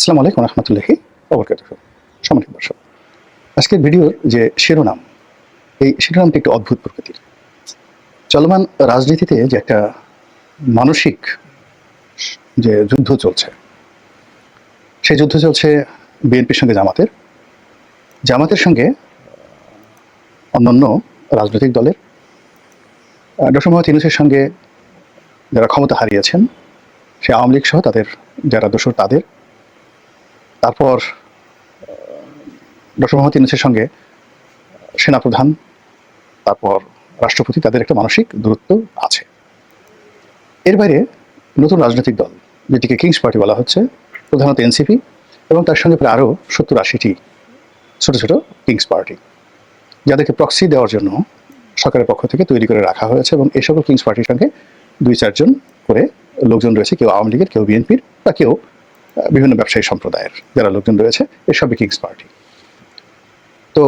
আসসালামু আলাইকুম রহমতুল্লাহি ওবরকাতুহু। সম্মানিত দর্শক, আজকের ভিডিওর যে শিরোনাম, এই শিরোনামটি একটু অদ্ভুত প্রকৃতির। চলমান রাজনীতিতে যে একটা মানসিক যে যুদ্ধ চলছে, সেই যুদ্ধ চলছে বিএনপির সঙ্গে জামাতের সঙ্গে অন্যান্য রাজনৈতিক দলের, ডক্টর মোহাম্মদ ইউনূসের সঙ্গে যারা ক্ষমতা হারিয়েছেন, সে আওয়ামী লীগ সহ তাদের যারা দোসর তাদের, তারপর ডক্টর মোহাম্মদ ইউনূসের সঙ্গে সেনাপ্রধান, তারপর রাষ্ট্রপতি, তাদের একটা মানসিক দূরত্ব আছে। এর বাইরে নতুন রাজনৈতিক দল, যেটিকে কিংস পার্টি বলা হচ্ছে, প্রধানত এনসিপি এবং তার সঙ্গে প্রায় আরও 70-80টি ছোটো ছোটো কিংস পার্টি, যাদেরকে প্রক্সি দেওয়ার জন্য সরকারের পক্ষ থেকে তৈরি করে রাখা হয়েছে। এবং এই সকল কিংস পার্টির সঙ্গে 2-4 জন করে লোকজন রয়েছে, কেউ আওয়ামী লীগের, কেউ বিএনপির, বা কেউ বিভিন্ন ব্যবসায়ী সম্প্রদায়ের যারা লোকজন রয়েছে, এসবই কিংস পার্টি। তো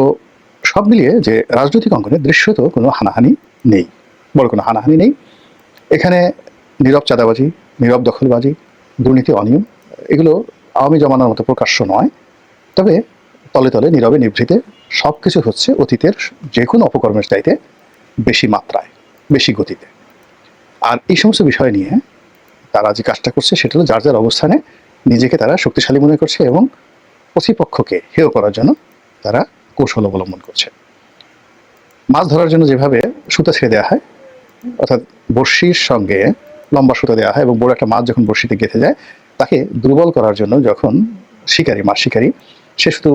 সব মিলিয়ে যে রাজনৈতিক অঙ্গনে দৃশ্যত কোনো হানাহানি নেই, বড় কোনো হানাহানি নেই। এখানে নীরব চাঁদাবাজি, নীরব দখলবাজি, দুর্নীতি, অনিয়ম, এগুলো আওয়ামী জমানার মতো প্রকাশ্য নয়, তবে তলে তলে নীরবে নিভৃতে সব কিছু হচ্ছে অতীতের যে কোনো অপকর্মের চাইতে বেশি মাত্রায়, বেশি গতিতে। আর এই সমস্ত বিষয় নিয়ে তারা যে কাজটা করছে সেটা হলো যার যার অবস্থানে নিজেকে তারা শক্তিশালী মনে করছে এবং প্রতিপক্ষকে হেয় করার জন্য তারা কৌশল অবলম্বন করছে। মাছ ধরার জন্য যেভাবে সুতা ছেড়ে দেওয়া হয়, অর্থাৎ বড়শির সঙ্গে লম্বা সুতা দেওয়া হয় এবং বড় একটা মাছ যখন বড়শিতে গেঁথে যায়, তাকে দুর্বল করার জন্য যখন মাছ শিকারী সে শুধু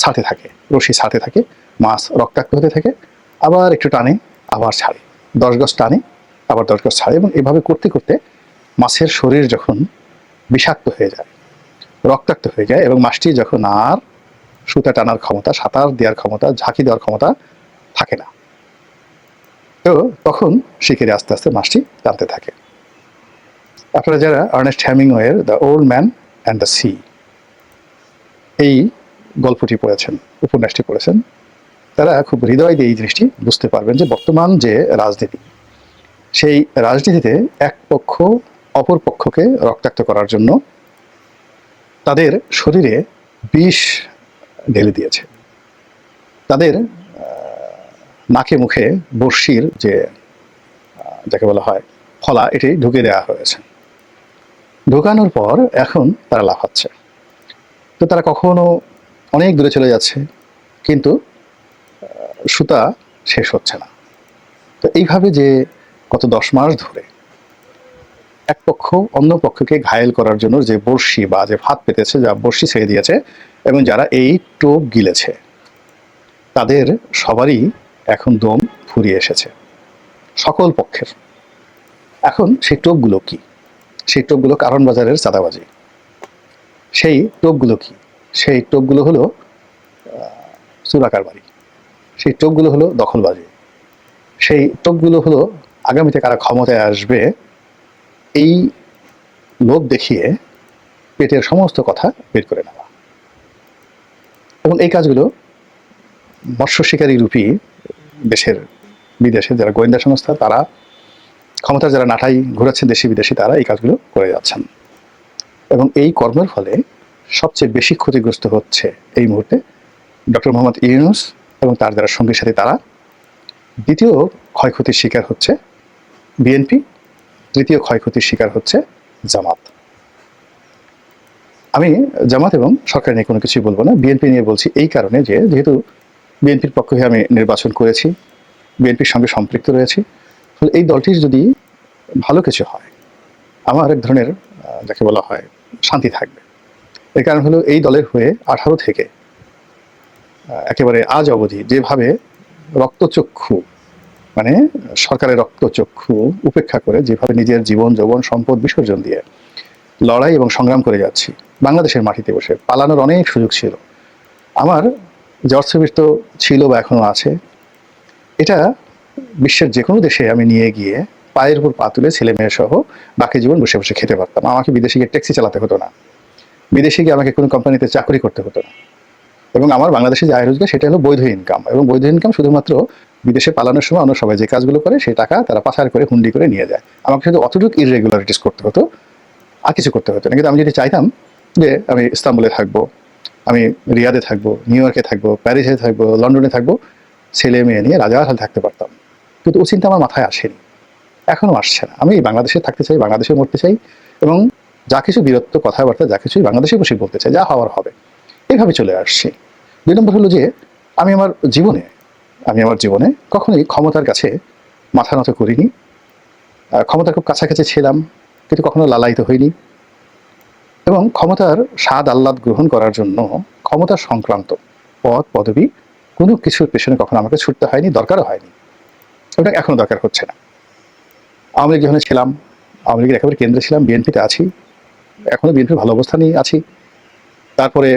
ছাড়তে থাকে, রশি ছাড়তে থাকে, মাছ রক্তাক্ত হতে থাকে, আবার একটু টানে, আবার ছাড়ে, 10 গজ টানে, আবার 10 গজ ছাড়ে, এবং এভাবে করতে করতে মাছের শরীর যখন বিষাক্ত হয়ে যায়, রক্তাক্ত হয়ে যায়, এবং মাছটি যখন আর সুতা টানার ক্ষমতা, সাঁতার দেওয়ার ক্ষমতা, ঝাঁকি দেওয়ার ক্ষমতা থাকে না, তো তখন শিকারি আস্তে আস্তে মাছটি টানতে থাকে। আপনারা যারা আর্নেস্ট হেমিংওয়ের the old man and the sea এই গল্পটি পড়েছেন, উপন্যাসটি পড়েছেন, তারা খুব হৃদয় দিয়ে এই জিনিসটি বুঝতে পারবেন যে বর্তমান যে রাজনীতি, সেই রাজনীতিতে এক পক্ষ অপর পক্ষকে রক্তাক্ত করার জন্য তাদের শরীরে বিষ ঢেলে দিয়েছে, তাদের নাকে মুখে বড়শির যে যাকে বলা হয় ফলা, এটি ঢুকে দেওয়া হয়েছে। ঢোকানোর পর এখন তারা লাফাচ্ছে। তো তারা কখনো অনেক দূরে চলে যাচ্ছে, কিন্তু সুতা শেষ হচ্ছে না। তো এইভাবে যে গত 10 মাস ধরে এক পক্ষ অন্য পক্ষকে ঘায়েল করার জন্য যে বড়শি বা যে ফাঁদ পেতেছে, যা বড়শি ছেড়ে দিয়েছে, এবং যারা এই টোপ গিলেছে, তাদের সবারই এখন দম ফুরিয়ে এসেছে, সকল পক্ষের। এখন সেই টোপগুলো কি? সেই টোপগুলো কারণ বাজারের চাঁদাবাজি। সেই টোপগুলো কি? সেই টোপগুলো হলো চুরাকারবারি। সেই টোপগুলো হলো দখলবাজি। সেই টোপগুলো হলো আগামীতে কারা ক্ষমতায় আসবে এই লোভ দেখিয়ে পেটের সমস্ত কথা বের করে নেওয়া। এবং এই কাজগুলো মৎস্য শিকারী রূপী দেশের বিদেশের যারা গোয়েন্দা সংস্থা, তারা ক্ষমতার যারা নাটাই ঘুরাচ্ছেন দেশি বিদেশি, তারা এই কাজগুলো করে যাচ্ছেন। এবং এই কর্মের ফলে সবচেয়ে বেশি ক্ষতিগ্রস্ত হচ্ছে এই মুহূর্তে ডক্টর মোহাম্মদ ইউনূস এবং তার যারা সঙ্গী সাথী, তারা। দ্বিতীয় ক্ষয়ক্ষতির শিকার হচ্ছে বিএনপি, তৃতীয় ক্ষয়ক্ষতির শিকার হচ্ছে জামাত। আমি জামাত এবং সরকার নিয়ে কোনো কিছুই বলবো না, বিএনপি নিয়ে বলছি এই কারণে যে যেহেতু বিএনপির পক্ষ হয়ে আমি নির্বাচন করেছি, বিএনপির সঙ্গে সম্পৃক্ত রয়েছি, ফলে এই দলটির যদি ভালো কিছু হয়, আমার এক ধরনের যাকে বলা হয় শান্তি থাকবে। এর কারণ হলো এই দলের হয়ে 18 থেকে একেবারে আজ অবধি যেভাবে রক্তচক্ষু, মানে সরকারের রক্তচক্ষু উপেক্ষা করে যেভাবে নিজের জীবন যৌবন সম্পদ বিসর্জন দিয়ে লড়াই এবং সংগ্রাম করে যাচ্ছি, বাংলাদেশের মাটিতে বসে পালানোর অনেক সুযোগ ছিল, আমার যে অর্থবিত্ত ছিল বা এখনো আছে, এটা বিশ্বের যে কোনো দেশে আমি নিয়ে গিয়ে পায়ের উপর পা তুলে ছেলে মেয়ে সহ বাকি জীবন বসে বসে খেতে পারতাম। আমাকে বিদেশে গিয়ে ট্যাক্সি চালাতে হতো না, বিদেশে গিয়ে আমাকে কোনো কোম্পানিতে চাকরি করতে হতো না। এবং আমার বাংলাদেশে যে আয় রোজগার, সেটা হলো বৈধ ইনকাম, এবং বৈধ ইনকাম শুধুমাত্র বিদেশে পালানোর সময় অন্য সবাই যে কাজগুলো করে সেই টাকা তারা পাচার করে হুন্ডি করে নিয়ে যায়। আমাকে শুধু অতটুকু ইররেগুলারিটিস করতে হতো, আর কিছু করতে হতো না। কিন্তু আমি যদি চাইতাম যে আমি ইস্তাম্বুলে থাকবো, আমি রিয়াদে থাকবো, নিউ ইয়র্কে থাকবো, প্যারিসে থাকবো, লন্ডনে থাকবো, ছেলে মেয়ে নিয়ে রাজার থাকতে পারতাম। কিন্তু ও চিন্তা আমার মাথায় আসেনি, এখনও আসছে না। আমি বাংলাদেশে থাকতে চাই, বাংলাদেশে মরতে চাই, এবং যা কিছু বীরত্ব কথাবার্তা যা কিছুই বাংলাদেশে বসে বলতে চাই, যা হওয়ার হবে, এইভাবে চলে আসছি। 2 নম্বর হলো যে আমি আমার জীবনে কখনোই ক্ষমতার কাছে মাথা নত করিনি। ক্ষমতার খুব কাছাকাছি ছিলাম, কিন্তু কখনো লালায়িত হইনি। এবং ক্ষমতার স্বাদ আহ্লাদ গ্রহণ করার জন্য ক্ষমতা সংক্রান্ত পদ পদবি কোনো কিছুর পেছনে কখনো আমাকে ছুটতে হয়নি, দরকারও হয়নি। ওটা এখনো দরকার হচ্ছে না। আওয়ামী লীগ যখন ছিলাম, আওয়ামী লীগের একেবারে কেন্দ্রে ছিলাম, বিএনপিতে আছি, এখনো বিএনপির ভালো অবস্থানেই আছি। তারপরে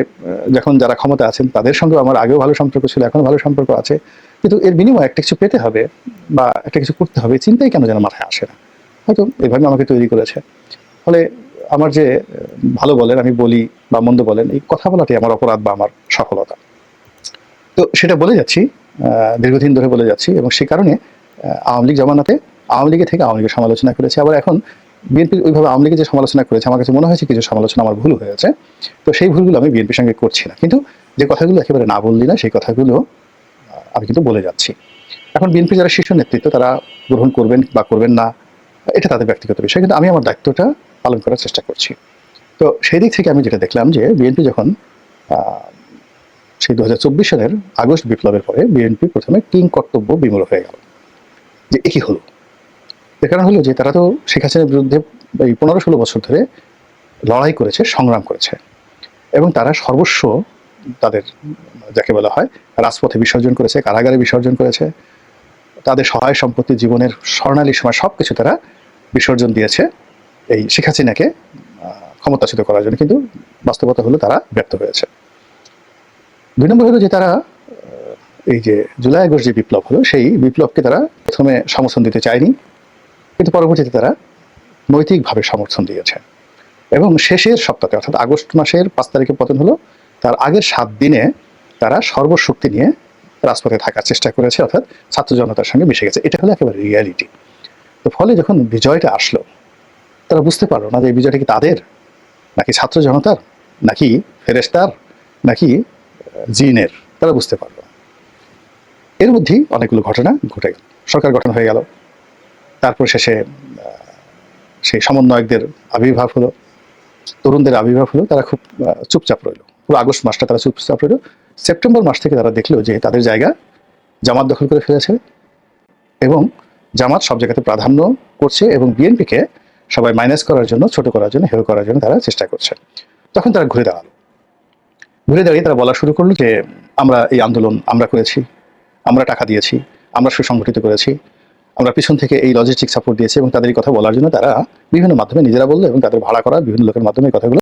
যখন যারা ক্ষমতা আছেন তাদের সঙ্গে আমার আগেও ভালো সম্পর্ক ছিল, এখনো ভালো সম্পর্ক আছে। কিন্তু এর বিনিময়ে একটা কিছু পেতে হবে বা একটা কিছু করতে হবে, চিন্তাই কেন যেন মাথায় আসে না। হয়তো এভাবে আমাকে তৈরি করেছে। ফলে আমার যে ভালো বলেন, আমি বলি, বা মন্দ বলেন, এই কথা বলাটাই আমার অপরাধ বা আমার সফলতা। তো সেটা বলে যাচ্ছি, দীর্ঘদিন ধরে বলে যাচ্ছি, এবং সেই কারণে আওয়ামী লীগ জমানাতে আওয়ামী লীগের থেকে আওয়ামী লীগের সমালোচনা করেছে। আবার এখন বিএনপির ওইভাবে আওয়ামী লীগের যে সমালোচনা করেছে, আমার কাছে মনে হয়েছে কিছু সমালোচনা আমার ভুল হয়েছে। তো সেই ভুলগুলো আমি বিএনপির সঙ্গে করছি না, কিন্তু যে কথাগুলো একেবারে না বললি না, সেই কথাগুলো আমি কিন্তু বলে যাচ্ছি। এখন বিএনপি যারা শীর্ষ নেতৃত্ব, তারা গ্রহণ করবেন বা করবেন না, এটা তাদের ব্যক্তিগত বিষয়, কিন্তু আমি আমার দায়িত্বটা পালন করার চেষ্টা করছি। তো সেই দিক থেকে আমি যেটা দেখলাম যে বিএনপি যখন সেই 2024 সালের আগস্ট বিপ্লবের পরে বিএনপি প্রথমে কিং কর্তব্য বিমূঢ় হয়ে গেল। যে একই হলো, এর কারণ হলো যে তারা তো শেখ হাসিনার বিরুদ্ধে এই 15-16 বছর ধরে লড়াই করেছে, সংগ্রাম করেছে, এবং তারা সর্বস্ব তাদের যাকে বলা হয় রাজপথে বিসর্জন করেছে, কারাগারে বিসর্জন করেছে, তাদের সহায় সম্পত্তি, জীবনের স্বর্ণালী সময় সবকিছু তারা বিসর্জন দিয়েছে এই শেখ হাসিনাকে ক্ষমতাচ্যুত করার জন্য। কিন্তু বাস্তবতা হলো তারা ব্যর্থ হয়েছে। 2 নম্বর হলো যে তারা এই যে জুলাই আগস্ট যে বিপ্লব হলো, সেই বিপ্লবকে তারা প্রথমে সমর্থন দিতে চায়নি, কিন্তু পরবর্তীতে তারা নৈতিকভাবে সমর্থন দিয়েছে। এবং শেষের সপ্তাহে, অর্থাৎ আগস্ট মাসের 5 তারিখে পতন হলো, তার আগের 7 দিনে তারা সর্বশক্তি নিয়ে রাজপথে থাকার চেষ্টা করেছে, অর্থাৎ ছাত্র জনতার সঙ্গে মিশে গেছে। এটা হলো একেবারে রিয়ালিটি। তো ফলে যখন বিজয়টা আসলো, তারা বুঝতে পারলো না যে এই বিজয়টা কি তাদের, নাকি ছাত্র জনতার, নাকি ফেরেশতার, নাকি জিনের। তারা বুঝতে পারলো। এর মধ্যেই অনেকগুলো ঘটনা ঘটে গেল। সরকার গঠন হয়ে গেল, তারপর শেষে সেই সমন্বয়কদের আবির্ভাব হলো, তরুণদের আবির্ভাব হলো। তারা খুব চুপচাপ রইল, পুরো আগস্ট মাসটা তারা চুপচাপ রইল। সেপ্টেম্বর মাস থেকে তারা দেখলো যে তাদের জায়গা জামাত দখল করে ফেলেছে, এবং জামাত সব জায়গাতে প্রাধান্য করছে, এবং বিএনপিকে সবাই মাইনাস করার জন্য, ছোট করার জন্য, হেয় করার জন্য তারা চেষ্টা করছে। তখন তারা ঘুরে দাঁড়ালো। ঘুরে দাঁড়িয়ে তারা বলা শুরু করলো যে আমরা এই আন্দোলন আমরা করেছি, আমরা টাকা দিয়েছি, আমরা সুসংগঠিত করেছি, আমরা পিছন থেকে এই লজিস্টিক সাপোর্ট দিয়েছি, এবং তাদের এই কথা বলার জন্য তারা বিভিন্ন মাধ্যমে নিজেরা বললো, এবং তাদের ভাড়া করা বিভিন্ন লোকের মাধ্যমে এই কথাগুলো